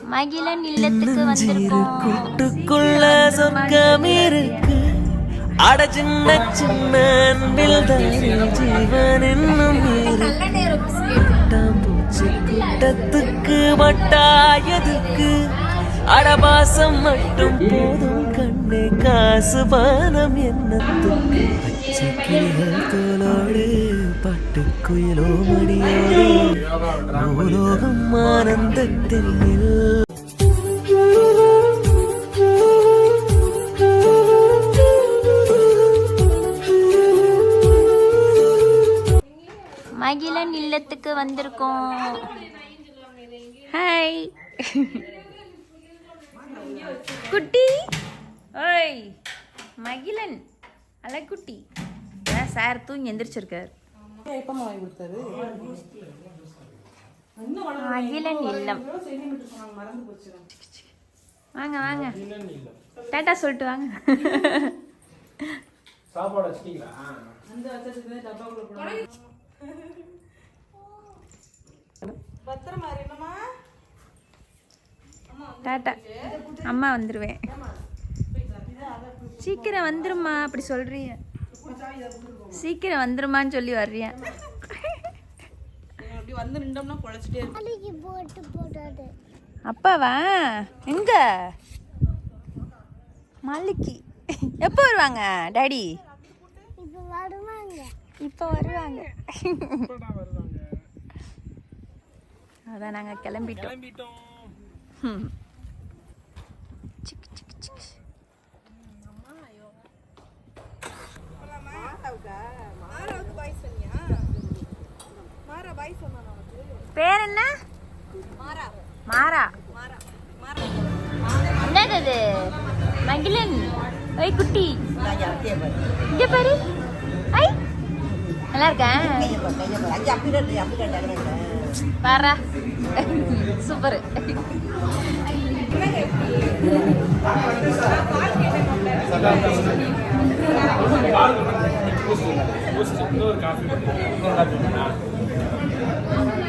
மகிழன் இல்லத்துக்கு வந்திருக்கோம். கூட்டுக்குள்ள சொர்க்கம் இருக்கு. அட சின்ன சின்ன அன்பில் தானே ஜீவன் என்னும் பூச்சி கூட்டத்துக்கு மட்டாயதுக்கு அடபாசம் மட்டும் போதும் கண்ணே காசு பானம் என்னத்துக்கு பச்சை கிளிகள் தோலோடு பட்டுக்குயிலோ மடியோடு பூலோகம் ஆனந்தத்தில் மகிழன் இல்லத்துக்கு வந்திருக்கோம். ஹாய் குட்டி. ஓய் மகிழன் அழகுட்டி. சார் தூங்கி எந்திரிச்சிருக்காரு. மகிழன் இல்லம். வாங்க வாங்க டாட்டா சொல்லிட்டு வாங்க. டாட்டா அம்மா வந்துருவேன். சீக்கிரம் வந்துருமா அப்படி சொல்றிய. சீக்கிரம் வந்துருமான்னு சொல்லி வர்றிய. அப்பாவா எங்க மாலிக்கு எப்போ வருவாங்க டாடி? இப்போ வருவாங்க. அதான் நாங்க கிளம்பிட்டோம். பேர் என்ன? மாறா. என்னது மகிழன்? ஓய் குட்டி இங்க பாரு. ஐ நல்லா இருக்கேன். பாரா சூப்பர்.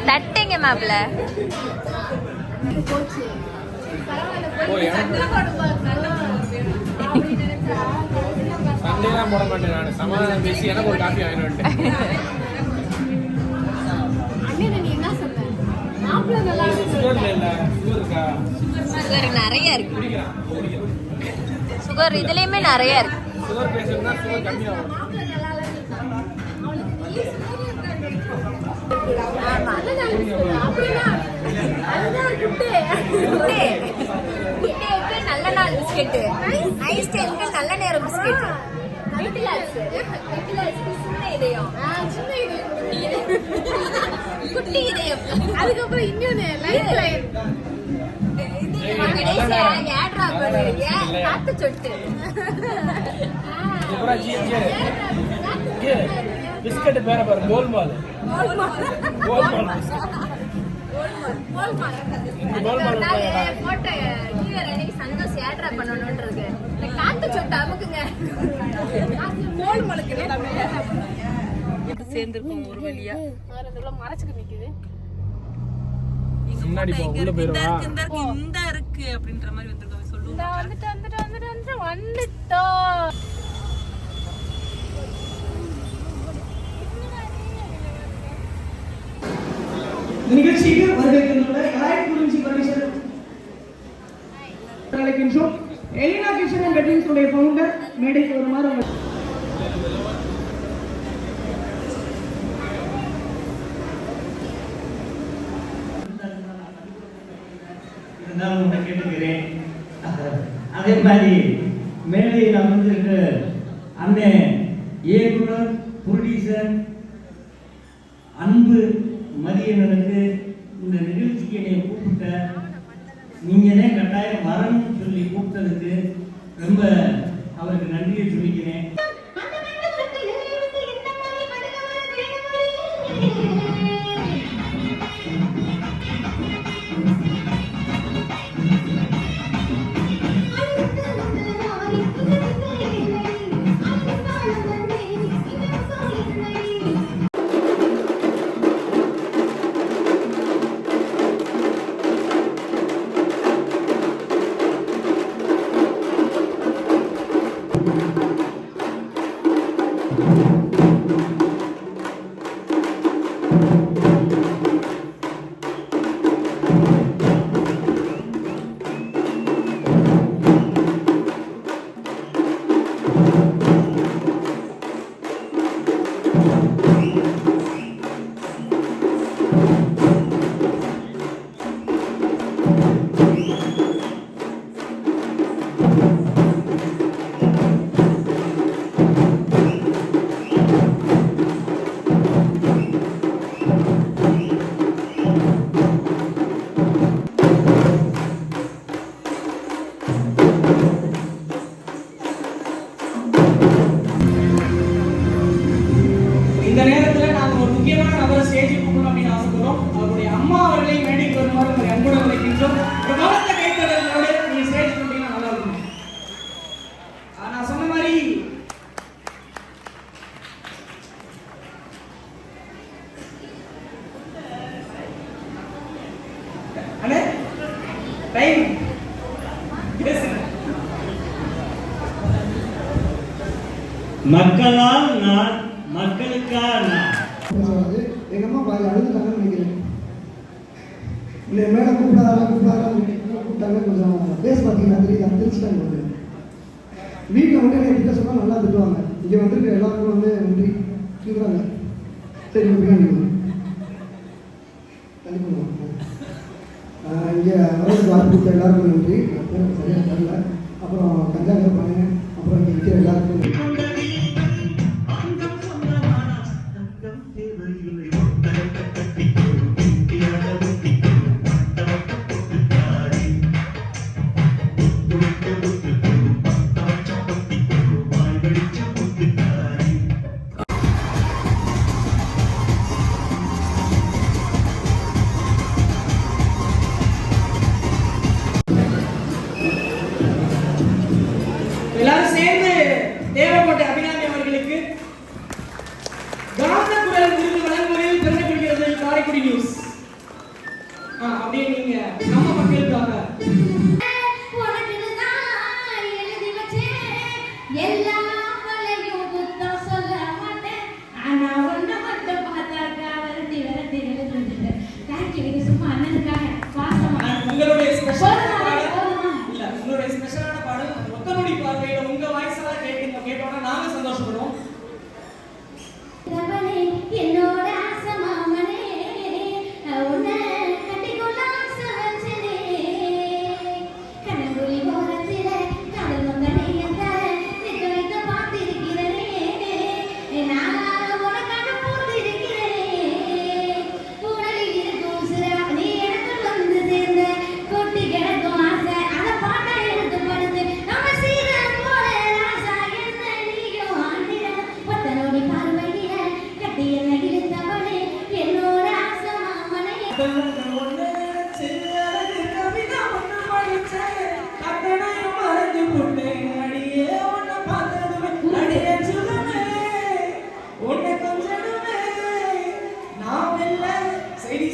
தட்டுங்க மாப்பிள்ள. போட மாட்டேன். சமாதானம் பேசி எனக்கு ஒரு காஃபி வாங்கிட்டு சுகர் நிறைய இருக்கு. சுகர் இதுலயுமே நிறைய இருக்கு. நல்ல நாள் பிஸ்கெட், ஐஸ்டைலுக்கு நல்ல நேரம் பிஸ்கெட், குட்டி இதயம், அதுக்கப்புறம் இன்னொன்னு லைஃப் லைன், காத்து சொட்டு, பிஸ்கட் பேர பாரு கோல்மால். சந்தோஷ் ஏட்ரா பண்ணணும்ன்றது காத்து சொட்டு அமுக்குங்க. சேர்ந்துருக்கோம் ஒரு வழியா. மறைச்சுக்கு நிக்குது. முன்னாடி போ, உள்ள போயிரவா. இந்த இருக்கு அப்படின்ற மாதிரி வந்திருக்கோம். சொல்லுங்க. வந்துட்டோம். நிகழ்ச்சிக்கு வருகைக்கின்ற எலைட் குறிஞ்சி பரிசல் அழைக்கின்றோம். எலினா கிஷன் அண்ட் வெட்டிங்ஸ் உடைய ஃபவுண்டர் மேடைக்கு வருமாறு கேட்டுக்கிறேன். அதே மாதிரி மேடையில் அமர்ந்திருக்க அண்ணன் இயக்குனர் ப்ரொடியூசர் அன்பு மதியனுக்கு இந்த நிகழ்ச்சிக்கு என்னை கூப்பிட்ட நீங்களே கட்டாயம் வரணும்னு சொல்லி கூப்பிட்டதுக்கு ரொம்ப அவருக்கு நன்றியை சொல்லிக்கிறேன். இந்த நேரத்தில் நாங்கள் ஒரு முக்கியமான நபரை ஸ்டேஜுக்கு கூப்பிடணும் அப்படின்னு ஆசைப்படுறோம். அவருடைய அம்மா அவர்களை மேடைக்கு வருமாறு உங்களை அன்புடன் அழைக்கின்றோம். ஒரு பலத்த கைத்தட்டலோடு நீங்கள் ஸ்டேஜ் கூப்பிட்டீங்கன்னா நல்லா இருக்கும். நான் சொன்ன மாதிரி அண்ணே டைம் மக்களால் நான், மக்களுக்காக நான். எங்கள் அம்மா பாதி அழுதுட்டாங்கன்னு நினைக்கிறேன். இல்லை மேலே கூப்பிட்டாங்க கொஞ்சம் பேஸ் பார்த்தீங்கன்னா தெரியுது, அந்த தெரிச்சுட்டாங்க. வந்து வீட்டில் மட்டும் என்ன கிட்ட சொன்னால் நல்லா திட்டுவாங்க. இங்கே வந்துருக்க எல்லாருக்கும் வந்து நன்றி சொல்கிறாங்க. சரி பின்னாடி தள்ளி பண்ணுவாங்க. இங்கே வரதுக்கு வாய்ப்பு கொடுத்த எல்லாருக்கும் நன்றி. சரியாக தரல. அப்புறம் கஞ்சாங்க பண்ணேன். அப்புறம் இங்கே இருக்கிற எல்லாருக்கும் எல்லாரும் சேர்ந்து தேவக்கோட்டை அபிராமி அவர்களுக்கு காந்த குரல் விருது வழங்குவதில் பெருமை கொள்கிறது காரைக்குடி நியூஸ். அப்படியே நீங்க நம்ம மக்களுக்காக உங்களுடைய ஸ்பெஷலான பாடல் ஒத்தனொடி பார்வையில உங்க வாய்ஸ் எல்லாம் கேட்டோம்னா நாங்க சந்தோஷப்படுவோம். என்னோட ஆசை மாமனே உன்னை கட்டிக்கொள்ள ஆசை வச்சனே கனவுளி ஓரத்தில கடல் வந்த நேயத்தை நிற்க வைக்க பார்த்திருக்கிறனே நான் உனக்காக போத்திருக்கிறேன் உடலில் இருக்கும் சிறா நீ எனக்கு வந்து சேர்ந்த கொட்டி கிடக்கும் ஆசை அதை பாட்டை எடுத்து படுத்து நம்ம சீதம் போல ராசா என்ன நீயும் ஆண்டிட ஒத்தனோடி பார்வையில கட்டி என்ன இழுத்தவனே என்னோட ஆசை மாமனே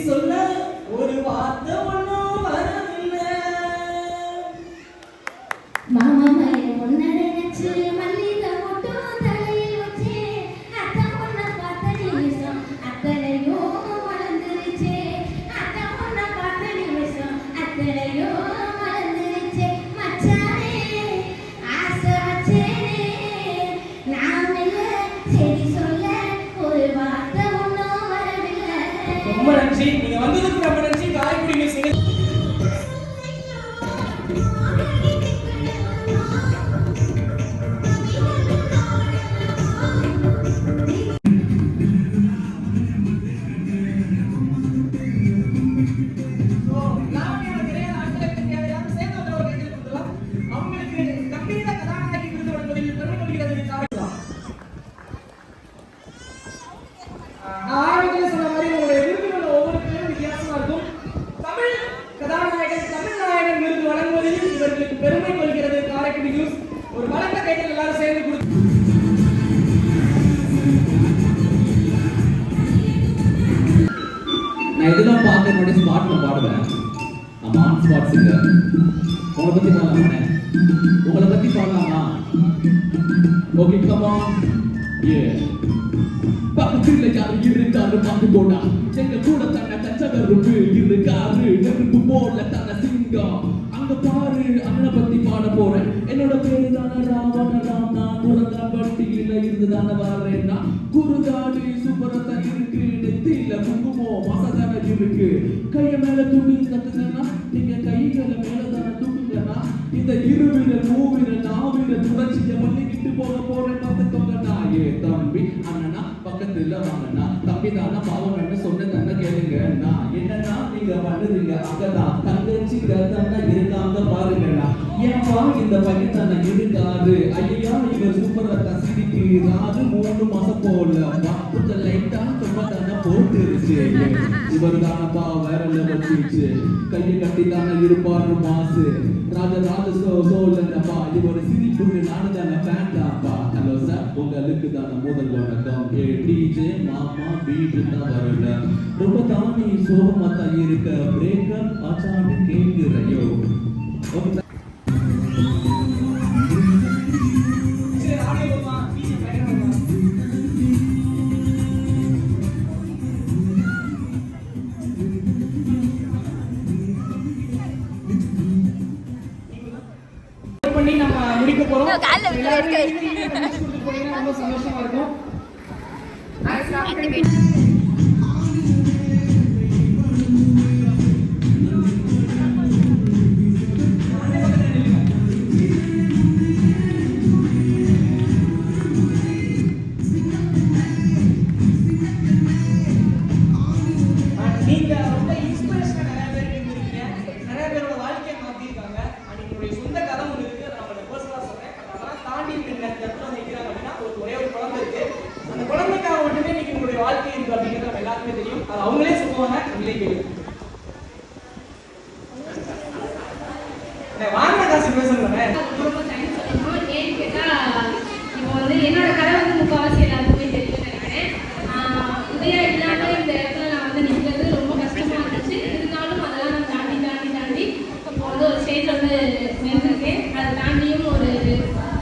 சொல்ல ஒரு வார்த்தை ஒன்றும் வரவில்லை. மாமா ஒன்ன நினைச்சு மல்லிகை மட்டும் தலையில் வச்சு அத்தான் பொண்ண பார்த்த நிமிஷம் அத்தனையோ மறந்துருச்சு அத்தான் பொண்ண பார்த்த நிமிஷம் அத்தனையோ மறந்துருச்சு மச்சானே ஆசை வச்சேனே நான் இல்ல சரி சொல்ல ஒரு வார்த்தை ஒன்றும் வரவில்லை. ரொம்ப நன்றி. நீங்க வந்ததுக்கு ரொம்ப நன்றி. காரைக்குடி நியூஸ் அவங்களுக்கு கம்பீர கதாநாயகி விருது வழங்குவதில் பெருமை கொள்கிறது காரைக்குடி. ஆரம்பத்தில் சொன்ன மாதிரி உங்களுடைய விருதுகள் ஒவ்வொரு பேரும் வித்தியாசமா இருக்கும். தமிழ் கதாநாயகன் தமிழ் நாயகன் விருது வழங்குவதில் இவர்களுக்கு பெருமை கொள்கிறது காரைக்குடி நியூஸ். ஒரு பலத்த கைகள் எல்லாரும் சேர்ந்து கொடுத்து நான் இதெல்லாம் பார்க்க முன்னாடி ஸ்பாட்ல பாடுவேன். நான் ஆன் ஸ்பாட் சிங்கர். உங்களை பத்தி பாடலாமா? உங்களை பத்தி பாடலாமா? Okay come on. ஏ பக்கத்துல யாரு இருக்காரு பார்த்து போடா. எங்க கூட தன்னை கச்சகருப்பு இருக்காரு நெருப்பு போல தன்னை சிங்கம். அங்க பாரு அண்ணனை பத்தி பாட போறேன். என்னோட பேரு தான ராவணராம். நான் பிறந்த பட்டியில இருந்து தானே வர்றேன்னா குறுகாடு சூப்பரத்தா இருக்கு. நெத்தியில குங்குமம் மசகர இருக்கு. கைய மேல தூக்கி கத்துனா நீங்க கை இந்த இருவிரல் மூவிரல் நாவிரல் தொடர்ச்சியை பண்ணிக்கிட்டு போறேன் பார்த்துக்கோங்க நான். ஏ தம்பி அண்ணனா பக்கத்துல வாங்கண்ணா, தம்பி தானே பாவம்னு சொன்னதானே கேளுங்க. நான் என்னன்னா நீங்க பண்ணுறீங்க அங்கதான் தங்கச்சிங்க தானே இருக்காங்க பாருங்கண்ணா. ஏன்பா இந்த பையன் தானே இருக்காரு, ஐயா இவர் சூப்பரா தசிக்கிறாரு. 3 மாசம் போல பாப்புத்த லைட்டா ரொம்ப தானே போட்டுருச்சு. இவர் தானப்பா வேற லெவல் சீச்சு, கையை கட்டி தானே இருப்பாரு மாசு. ராஜராஜ சோழனப்பா இவர் சிரிப்புக்கு நானு தானே ஃபேன்டாப்பா. ஹலோ சார் உங்களுக்கு தானே முதல் வணக்கம். ஏ டிஜே மாமா பீட்டு தான் வரல, ரொம்ப தானே சோகமா தான் இருக்க. பிரேக்கப் ஆச்சான்னு கேட்குறையோ. பண்ணி நம்ம முடிக்க போறோம். கால்ல விட்டு எல்லாரும் முடிச்சு போனீங்கன்னா ரொம்ப சந்தோஷமா இருக்கும். நீங்க ரொம்ப இன்ஸ்பிரேஷனா நிறைய பேர் இருக்கீங்க, நிறைய பேரோட வாழ்க்கையை மாத்திருக்காங்க. உங்களுடைய சொந்த கதை ஒன்று இருக்கு, அதை நான் பர்சனலா சொல்றேன். அதெல்லாம் தாண்டி இந்த இடத்துல நிற்கிறாங்க அப்படின்னா ஒரே ஒரு குழந்தை இருக்கு. அந்த குழந்தைக்காக மட்டுமே நீங்க உங்களுடைய வாழ்க்கை இருக்கு அப்படிங்கிறது நம்ம எல்லாருக்குமே தெரியும். அது அவங்களே சொல்லுவாங்க, நீங்களே கேளுங்க. வாங்க காசு பேசுறேன். ரொம்ப தேங்க்ஸ் சொல்லணும். ஏன்னு கேட்டா இப்போ வந்து என்னோட கதை வந்து முக்கால்வாசி எல்லாருக்குமே தெரியும்னு நினைக்கிறேன். உதயா இல்லாம இந்த இடத்துல நான் வந்து நிற்கிறது ரொம்ப கஷ்டமா இருந்துச்சு. இருந்தாலும் அதெல்லாம் நான் தாண்டி இப்போ வந்து ஒரு ஸ்டேஜ் வந்து நின்றுருக்கேன். அதை தாண்டியும் ஒரு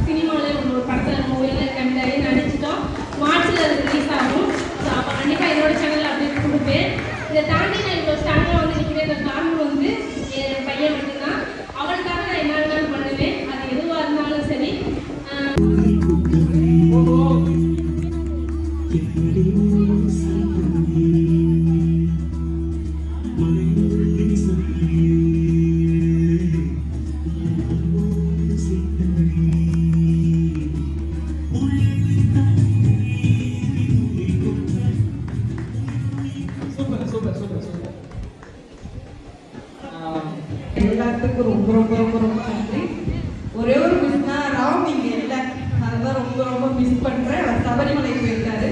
சினிமாவில் ஒரு படத்தில் மூவியில் கண்டாடி நடிச்சிட்டோம். மார்ச்சில் அது ரிலீஸ் ஆகும். ஸோ அப்போ கண்டிப்பாக என்னோட சேனலில் அப்டேட் கொடுப்பேன். இதை தாண்டி நான் இப்போ ஸ்டாண்டாக வந்து நிற்கிற காரணம் வந்து என் பையன் மட்டும்தான். அவளுக்காக நான் என்ன வேணாலும் பண்ணுவேன். அது எதுவாக இருந்தாலும் சரி. எல்லாத்துக்கும் ரொம்ப ரொம்ப ரொம்ப ரொம்ப நன்றி. ஒரே ஒரு மிஸ்னா ராம் இங்கே இல்லை, அதுதான் ரொம்ப ரொம்ப மிஸ் பண்றேன். அவர் சபரிமலை போயிருக்காரு.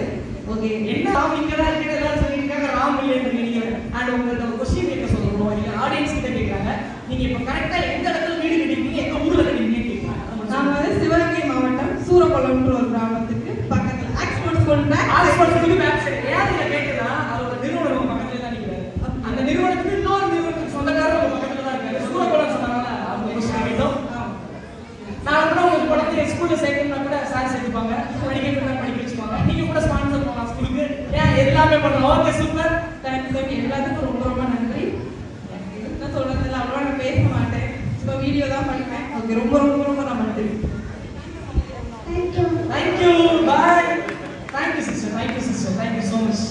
ஓகே, என்ன ராம் இங்க தான் இருக்கிறது எல்லாரும் சொல்லியிருக்காங்க, ராம் இல்லைன்னு நினைக்கிறேன். அண்ட் உங்களுக்கு ஒரு கொஸ்டின் கேட்க சொல்லுவோம், இல்லை ஆடியன்ஸ் கிட்ட கேட்குறாங்க. நீங்க இப்போ கரெக்டா எந்த இடத்துல வீடு கட்டிருக்கீங்க, எங்க ஊர்ல கட்டிருக்கீங்கன்னு கேட்குறாங்க. நாங்கள் வந்து சிவகங்கை மாவட்டம் சூரக்குளம்ன்ற ஒரு கிராமத்துக்கு பக்கத்தில் ஆக்ஸ்போர்ட் ஸ்கூல் ஆஸ்பத்திரிக்கு பேக் சைடு ஏன் இதை கேட்குறா, அதோட நிறுவனம் பக்கத்துல தான் நிற்கிறாரு. அந்த நிறுவனத்துக்கு இன்னொரு நிறுவனத்துக்கு சொந்தக்காரர் உங்க பக்கத்துல தான் இருக்காரு. சூரக்குளம் சொன்னாங்க, அவங்க கொஸ்டின் கேட்டோம். நான் கூட உங்க குழந்தைய ஸ்கூல்ல சேர்க்கணும்னா கூட சார் சேர்த்துப்பாங்க, படிக்கணும்னா படிக்க வச்சுப்பாங்க. நீங்க கூட ஸ்பான்சர் பண்ணலாம் ஸ்கூலுக்கு. ஏன் எல்லாமே பண்ணுவோம். Okay, super. தேங்க்யூ. எல்லாத்துக்கும் ரொம்ப ரொம்ப நன்றி. என்ன சொல்றதில்ல, அவ்வளோ நான் பேச மாட்டேன். இப்போ வீடியோ தான் பண்ணுவேன். ஓகே, ரொம்ப ரொம்ப ரொம்ப நான் நன்றி. Thank you, bye. Thank you sister, thank you sister, thank you so much.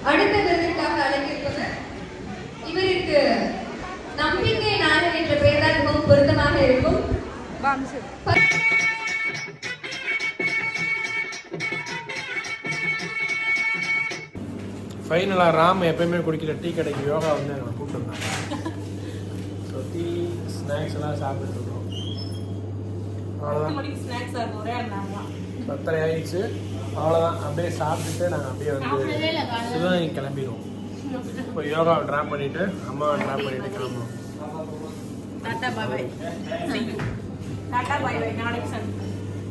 அடுத்ததற்காக அழைக்கிறவர் இவருக்கு நம்பிக்கை நாயகன் என்ற பெயர் தான் மிகவும் பொருத்தமாக இருக்கும். ஃபைனலாக ராம் எப்பயுமே குடிக்கிற டீ கடைக்கு யோகா வந்து எங்களை கூப்பிட்டுருந்தாங்க. ஸோ டீ ஸ்நாக்ஸ் எல்லாம் சாப்பிட்டு இருக்கோம். அவ்வளோதான், பத்தரை ஆயிடுச்சு. அவ்வளோதான், அப்படியே சாப்பிட்டுட்டு நாங்கள் அப்படியே வந்து சிவகங்கை கிளம்பிடுவோம். இப்போ யோகாவை ட்ராப் பண்ணிவிட்டு அம்மாவை ட்ராப் பண்ணிவிட்டு கிளம்புவோம். Tata bye bye. Tata bye bye. நாளைக்கு சன்.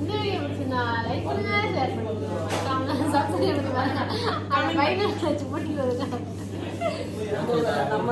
இந்த வீடியோ பிடிச்சிருந்தா லைக் பண்ணுங்க, ஷேர் பண்ணுங்க, மறக்காம சப்ஸ்கிரைப் பண்ணுங்க. அந்த பையனை வச்சு போட்டு வருங்க. நம்ம